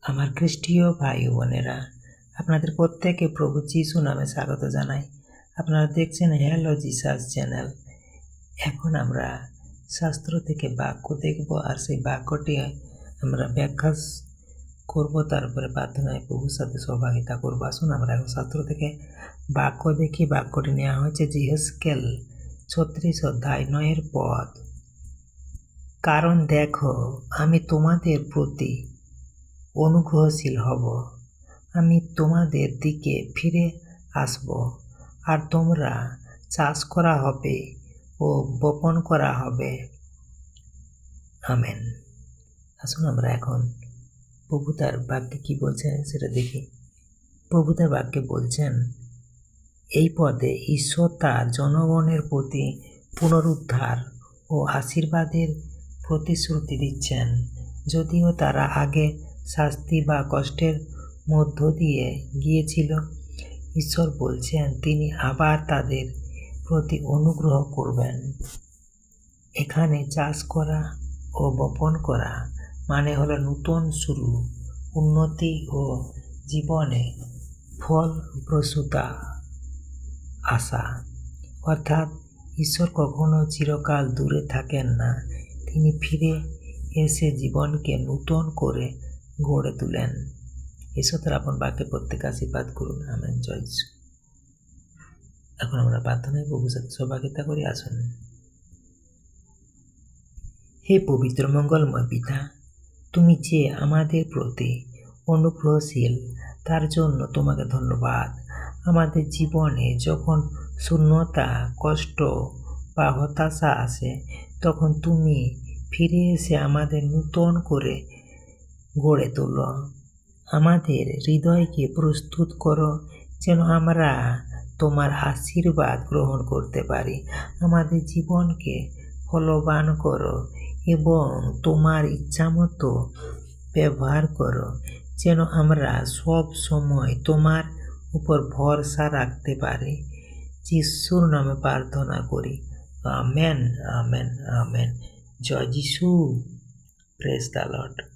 আমার খ্রিস্টীয় ভাই ও বোনেরা, আপনাদের প্রত্যেকে প্রভু যিশু নামে স্বাগত জানাই। আপনারা দেখছেন হ্যালো জিসাস চ্যানেল। এখন আমরা শাস্ত্র থেকে বাক্য দেখব, আর সেই বাক্যটি আমরা ব্যাখ্যা করব, তারপরে প্রার্থনায় প্রভুর সাথে সহভাগিতা করবো। আসুন আমরা এখন শাস্ত্র থেকে বাক্য দেখি। বাক্যটি নেওয়া হয়েছে ইহেজকেল 36 অধ্যায় 9 পদ। কারণ দেখো, আমি তোমাদের প্রতি অনুগ্রহশীল হব, আমি তোমাদের দিকে ফিরে আসব, আর তোমরা চাষ করা হবে ও বপন করা হবে। আমেন। আসুন আমরা এখন প্রভু তার বাক্যে কি বলছেন সেটা দেখি। প্রভু তার বাক্যে বলছেন এই পদে, ঈশ্বর তার জনগণের প্রতি পুনরুদ্ধার ও আশীর্বাদের প্রতিশ্রুতি দিচ্ছেন, যদিও তারা আগে শাস্তি বা কষ্টের মধ্য দিয়ে গিয়েছিল। ঈশ্বর বলছেন তিনি আবার তাদের প্রতি অনুগ্রহ করবেন। এখানে চাষ করা ও বপন করা মানে হলো নতুন শুরু, উন্নতি ও জীবনে ফলপ্রসূতা আশা। অর্থাৎ ঈশ্বর কখনো চিরকাল দূরে থাকেন না, তিনি ফিরে এসে জীবনকে নতুন করে গড়ে তোলেন। ঈশ্বর তার আপন বাক্যে প্রত্যেক আশীর্বাদ করুন। আমেন। জয় যিশু। এখন আমরা প্রার্থনায় প্রভুর সাথে সহভাগিতা করি। আসুন। হে পবিত্র মঙ্গলময় পিতা, তুমি যে আমাদের প্রতি অনুগ্রহশীল, তার জন্য তোমাকে ধন্যবাদ। আমাদের জীবনে যখন শূন্যতা, কষ্ট বা হতাশা আসে, তখন তুমি ফিরে এসে আমাদের নতুন করে গড়ে তোলো। আমাদের হৃদয়কে প্রস্তুত করো যেন আমরা তোমার আশীর্বাদ গ্রহণ করতে পারি। আমাদের জীবনকে ফলবান করো এবং তোমার ইচ্ছামতো ব্যবহার করো, যেন আমরা সব সময় তোমার উপর ভরসা রাখতে পারি। যিশুর নামে প্রার্থনা করি। Amen, amen, amen. জয় যিশু। Praise the Lord.